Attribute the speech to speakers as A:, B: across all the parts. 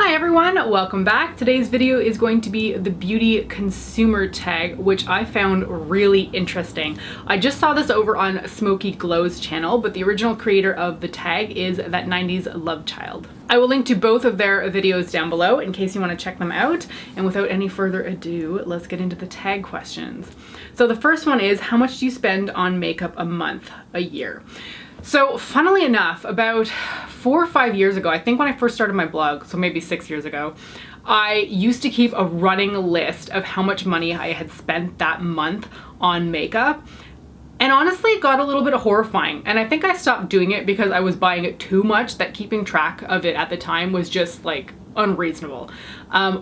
A: Hi everyone, welcome back. Today's video is going to be the beauty consumer tag, which I found really interesting. I just saw this over on Smoky Glow's channel, but the original creator of the tag is that 90s love child. I will link to both of their videos down below in case you want to check them out. And without any further ado, let's get into the tag questions. So the first one is, how much do you spend on makeup a month, a year? So funnily enough, about 4 or 5 years ago, I think when I first started my blog, so maybe 6 years ago, I used to keep a running list of how much money I had spent that month on makeup. And honestly, it got a little bit horrifying. And I think I stopped doing it because I was buying it too much that keeping track of it at the time was just like unreasonable.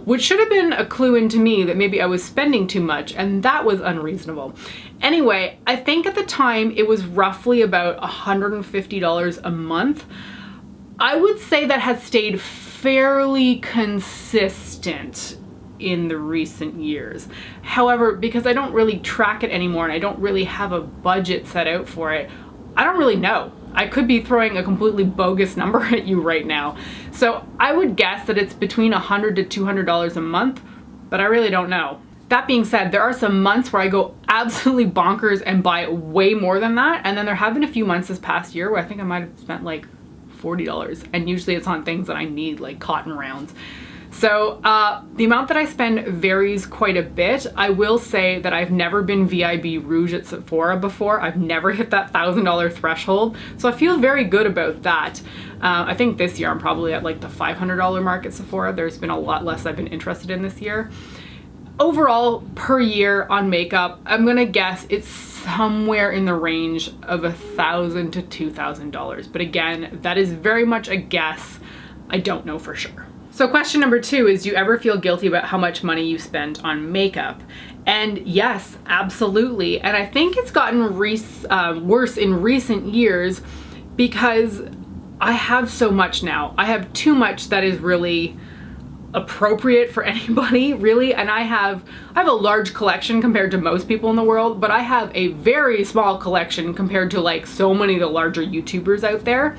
A: Which should have been a clue into me that maybe I was spending too much, and that was unreasonable. Anyway, I think at the time it was roughly about $150 a month. I would say that has stayed fairly consistent in the recent years. However, because I don't really track it anymore and I don't really have a budget set out for it, I don't really know. I could be throwing a completely bogus number at you right now. So I would guess that it's between $100 to $200 a month, but I really don't know. That being said, there are some months where I go absolutely bonkers and buy way more than that. And then there have been a few months this past year where I think I might have spent like $40. And usually it's on things that I need, like cotton rounds. So the amount that I spend varies quite a bit. I will say that I've never been VIB Rouge at Sephora before. I've never hit that $1,000 threshold. So I feel very good about that. I think this year I'm probably at like the $500 mark at Sephora. There's been a lot less I've been interested in this year. Overall, per year on makeup, I'm gonna guess it's somewhere in the range of $1,000 to $2,000. But again, that is very much a guess. I don't know for sure. So question number 2 is, do you ever feel guilty about how much money you spend on makeup? And yes, absolutely. And I think it's gotten worse in recent years because I have so much now. I have too much that is really appropriate for anybody, really. And I have a large collection compared to most people in the world, but I have a very small collection compared to like so many of the larger YouTubers out there.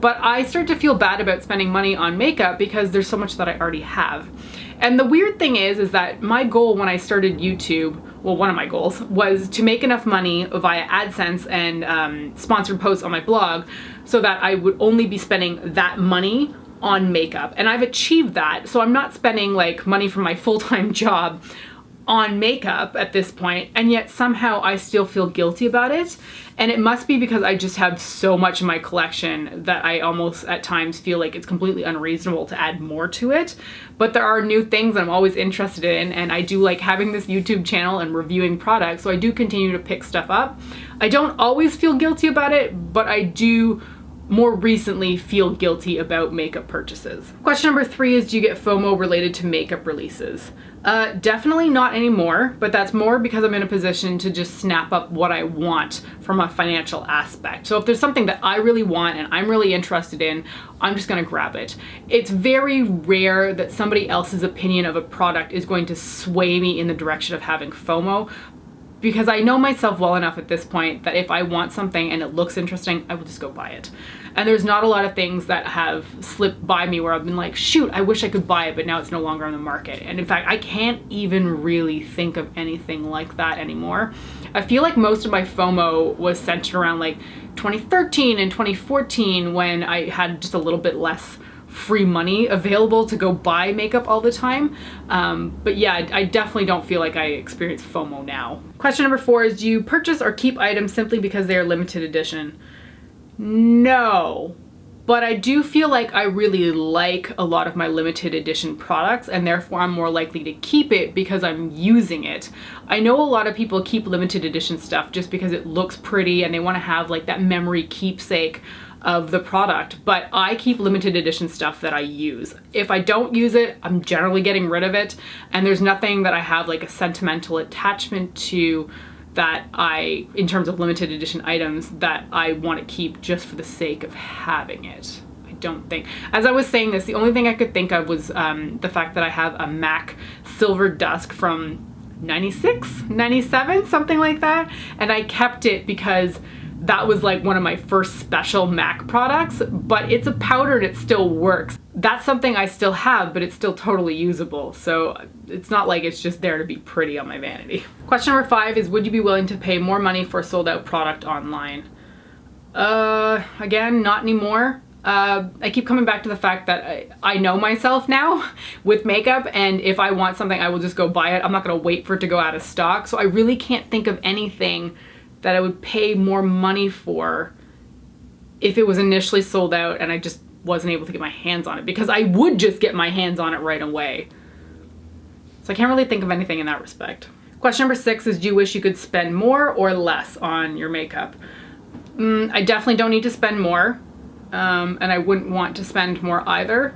A: But I start to feel bad about spending money on makeup because there's so much that I already have. And the weird thing is that my goal when I started YouTube, well, one of my goals was to make enough money via AdSense and sponsored posts on my blog so that I would only be spending that money on makeup. And I've achieved that. So I'm not spending like money from my full-time job on makeup at this point, and yet somehow I still feel guilty about it. And it must be because I just have so much in my collection that I almost at times feel like it's completely unreasonable to add more to it. But there are new things I'm always interested in, and I do like having this YouTube channel and reviewing products, so I do continue to pick stuff up. I don't always feel guilty about it, but I do more recently feel guilty about makeup purchases. Question number 3 is, do you get FOMO related to makeup releases? Definitely not anymore, but that's more because I'm in a position to just snap up what I want from a financial aspect. So if there's something that I really want and I'm really interested in, I'm just gonna grab it. It's very rare that somebody else's opinion of a product is going to sway me in the direction of having FOMO, because I know myself well enough at this point that if I want something and it looks interesting, I will just go buy it. And there's not a lot of things that have slipped by me where I've been like, shoot, I wish I could buy it, but now it's no longer on the market. And in fact, I can't even really think of anything like that anymore. I feel like most of my FOMO was centered around like 2013 and 2014 when I had just a little bit less free money available to go buy makeup all the time. But yeah, I definitely don't feel like I experience FOMO now. Question number 4 is, do you purchase or keep items simply because they are limited edition? No, but I do feel like I really like a lot of my limited edition products, and therefore I'm more likely to keep it because I'm using it. I know a lot of people keep limited edition stuff just because it looks pretty and they want to have like that memory keepsake of the product, but I keep limited edition stuff that I use. If I don't use it, I'm generally getting rid of it, and there's nothing that I have like a sentimental attachment to that in terms of limited edition items, that I want to keep just for the sake of having it. I don't think. As I was saying this, the only thing I could think of was the fact that I have a MAC Silver Dusk from 96, 97, something like that, and I kept it because that was like one of my first special MAC products, but it's a powder and it still works. That's something I still have, but it's still totally usable. So it's not like it's just there to be pretty on my vanity. Question number 5 is, would you be willing to pay more money for a sold out product online? Again, not anymore. I keep coming back to the fact that I know myself now with makeup, and if I want something, I will just go buy it. I'm not gonna wait for it to go out of stock. So I really can't think of anything that I would pay more money for if it was initially sold out and I just wasn't able to get my hands on it, because I would just get my hands on it right away. So I can't really think of anything in that respect. Question number 6 is, do you wish you could spend more or less on your makeup? I definitely don't need to spend more. And I wouldn't want to spend more either.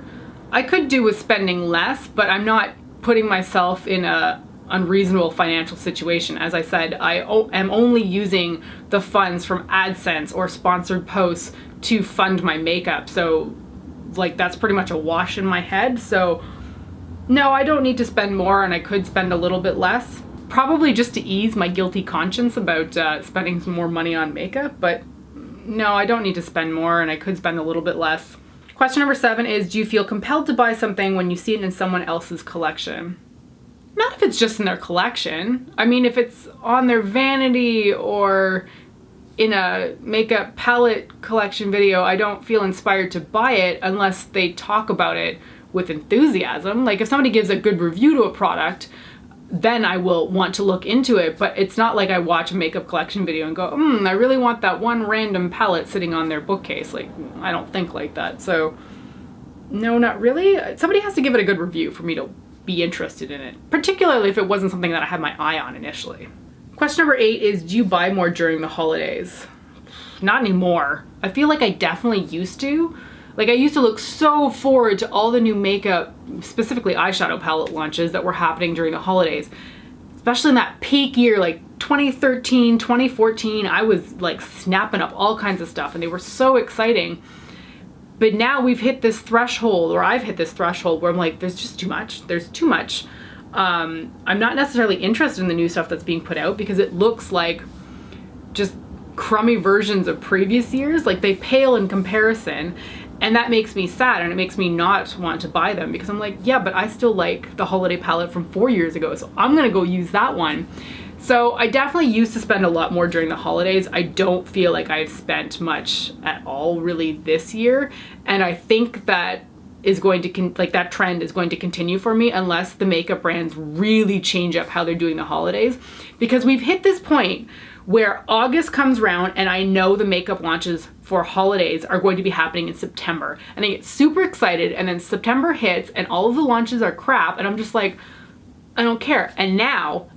A: I could do with spending less, but I'm not putting myself in a unreasonable financial situation. As I said, I am only using the funds from AdSense or sponsored posts to fund my makeup. So like that's pretty much a wash in my head. So no, I don't need to spend more, and I could spend a little bit less. Probably just to ease my guilty conscience about spending some more money on makeup, but no, I don't need to spend more, and I could spend a little bit less. Question number 7 is, do you feel compelled to buy something when you see it in someone else's collection? Not if it's just in their collection. I mean, if it's on their vanity or in a makeup palette collection video, I don't feel inspired to buy it unless they talk about it with enthusiasm. Like if somebody gives a good review to a product, then I will want to look into it, but it's not like I watch a makeup collection video and go, I really want that one random palette sitting on their bookcase. Like, I don't think like that. So no, not really. Somebody has to give it a good review for me to be interested in it, particularly if it wasn't something that I had my eye on initially. Question number 8 is, do you buy more during the holidays? Not anymore. I feel like I definitely used to. Like I used to look so forward to all the new makeup, specifically eyeshadow palette launches that were happening during the holidays. Especially in that peak year, like 2013, 2014, I was like snapping up all kinds of stuff and they were so exciting. But now we've hit this threshold, or I've hit this threshold where I'm like, there's just too much. There's too much. I'm not necessarily interested in the new stuff that's being put out because it looks like just crummy versions of previous years. Like they pale in comparison. And that makes me sad, and it makes me not want to buy them because I'm like, yeah, but I still like the holiday palette from 4 years ago, so I'm gonna go use that one. So I definitely used to spend a lot more during the holidays. I don't feel like I've spent much at all really this year, and I think that is going to that trend is going to continue for me unless the makeup brands really change up how they're doing the holidays, because we've hit this point where August comes around and I know the makeup launches for holidays are going to be happening in September. And I get super excited, and then September hits and all of the launches are crap, and I'm just like, I don't care. And now,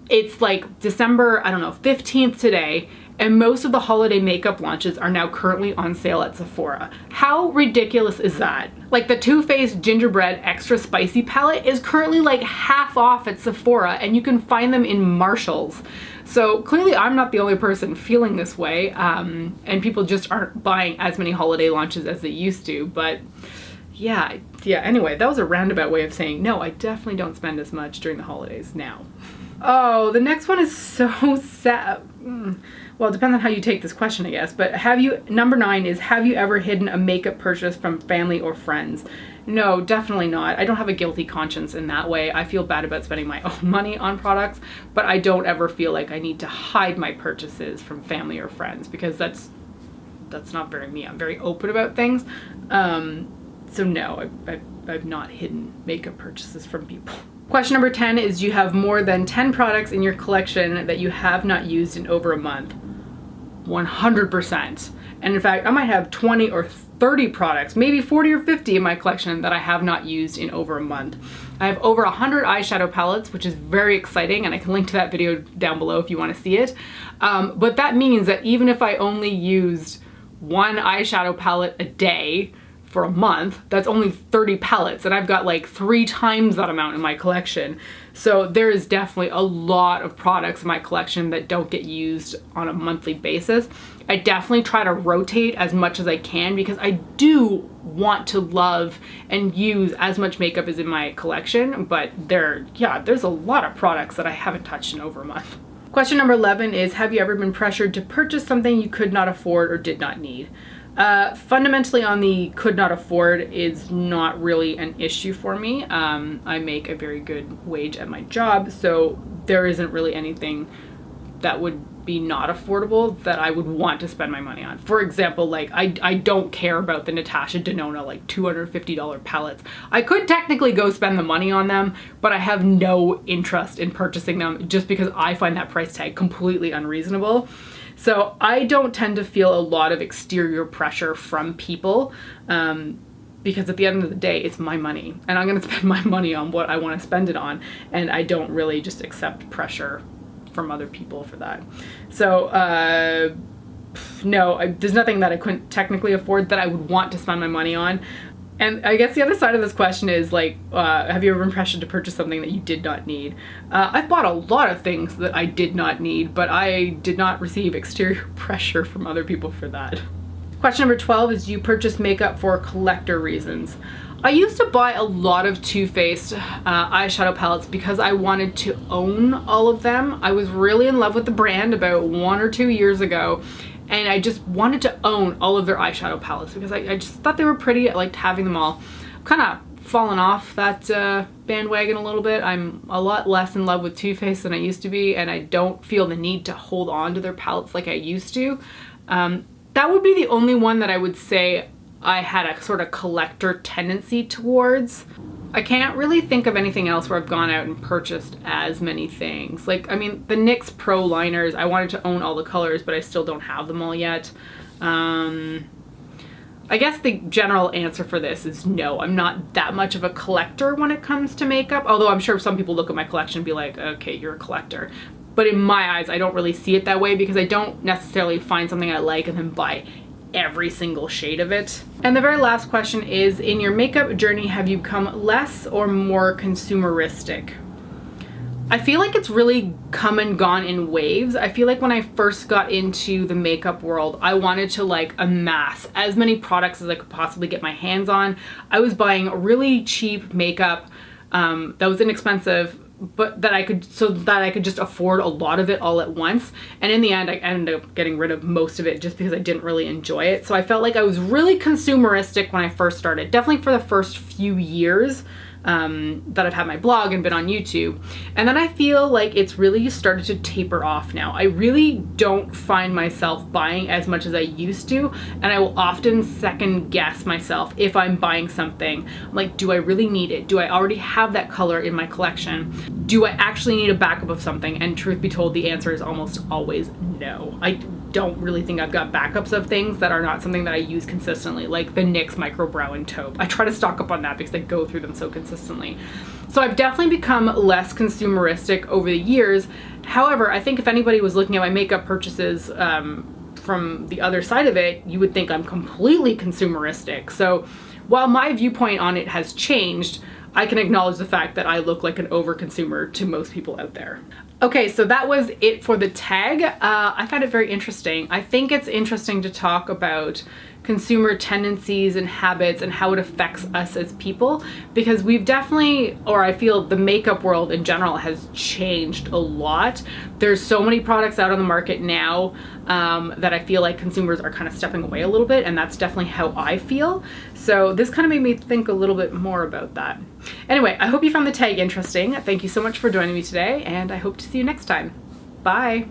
A: it's like December, I don't know, 15th today, and most of the holiday makeup launches are now currently on sale at Sephora. How ridiculous is that? Like the Too Faced Gingerbread Extra Spicy palette is currently like half off at Sephora, and you can find them in Marshalls. So clearly I'm not the only person feeling this way, and people just aren't buying as many holiday launches as they used to, but yeah, anyway, that was a roundabout way of saying, no, I definitely don't spend as much during the holidays now. Oh, the next one is so sad. Well, it depends on how you take this question, I guess, but number 9 is, have you ever hidden a makeup purchase from family or friends? No, definitely not. I don't have a guilty conscience in that way. I feel bad about spending my own money on products, but I don't ever feel like I need to hide my purchases from family or friends, because that's not very me. I'm very open about things. So no, I've not hidden makeup purchases from people. Question number 10 is, do you have more than 10 products in your collection that you have not used in over a month? 100%. And in fact, I might have 20 or 30 products, maybe 40 or 50 in my collection that I have not used in over a month. I have over 100 eyeshadow palettes, which is very exciting, and I can link to that video down below if you want to see it. But that means that even if I only used one eyeshadow palette a day for a month, that's only 30 palettes, and I've got like 3 times that amount in my collection. So there is definitely a lot of products in my collection that don't get used on a monthly basis. I definitely try to rotate as much as I can because I do want to love and use as much makeup as in my collection, but there's a lot of products that I haven't touched in over a month. Question number 11 is, have you ever been pressured to purchase something you could not afford or did not need? Fundamentally on the could not afford is not really an issue for me. I make a very good wage at my job, so there isn't really anything that would be not affordable that I would want to spend my money on. For example, like I don't care about the Natasha Denona like $250 palettes. I could technically go spend the money on them, but I have no interest in purchasing them just because I find that price tag completely unreasonable. So I don't tend to feel a lot of exterior pressure from people because at the end of the day, it's my money and I'm gonna spend my money on what I wanna spend it on, and I don't really just accept pressure from other people for that. So no, there's nothing that I couldn't technically afford that I would want to spend my money on. And I guess the other side of this question is like, have you ever been pressured to purchase something that you did not need? I've bought a lot of things that I did not need, but I did not receive exterior pressure from other people for that. Question number 12 is, do you purchase makeup for collector reasons? I used to buy a lot of Too Faced eyeshadow palettes because I wanted to own all of them. I was really in love with the brand about 1 or 2 years ago, and I just wanted to own all of their eyeshadow palettes because I just thought they were pretty. I liked having them all. I've kind of fallen off that bandwagon a little bit. I'm a lot less in love with Too Faced than I used to be, and I don't feel the need to hold on to their palettes like I used to. That would be the only one that I would say I had a sort of collector tendency towards. I can't really think of anything else where I've gone out and purchased as many things. Like, I mean, the NYX Pro liners, I wanted to own all the colors, but I still don't have them all yet. I guess the general answer for this is no, I'm not that much of a collector when it comes to makeup, although I'm sure some people look at my collection and be like, okay, you're a collector. But in my eyes, I don't really see it that way because I don't necessarily find something I like and then buy every single shade of it. And the very last question is, in your makeup journey, have you become less or more consumeristic? I feel like it's really come and gone in waves. I feel like when I first got into the makeup world, I wanted to like amass as many products as I could possibly get my hands on. I was buying really cheap makeup that was inexpensive, but that I could, so that I could just afford a lot of it all at once. And in the end, I ended up getting rid of most of it just because I didn't really enjoy it. So I felt like I was really consumeristic when I first started, definitely for the first few years that I've had my blog and been on YouTube. And then I feel like it's really started to taper off now. I really don't find myself buying as much as I used to, and I will often second guess myself if I'm buying something. I'm like, do I really need it? Do I already have that color in my collection? Do I actually need a backup of something? And truth be told, the answer is almost always no. I don't really think I've got backups of things that are not something that I use consistently, like the NYX Micro Brow and Taupe. I try to stock up on that because I go through them so consistently. So I've definitely become less consumeristic over the years. However, I think if anybody was looking at my makeup purchases from the other side of it, you would think I'm completely consumeristic. So while my viewpoint on it has changed, I can acknowledge the fact that I look like an overconsumer to most people out there. Okay, so that was it for the tag. I found it very interesting. I think it's interesting to talk about consumer tendencies and habits and how it affects us as people, because we've definitely, or I feel the makeup world in general has changed a lot. There's so many products out on the market now that I feel like consumers are kind of stepping away a little bit, and that's definitely how I feel. So this kind of made me think a little bit more about that. Anyway, I hope you found the tag interesting. Thank you so much for joining me today, and I hope to see you next time. Bye.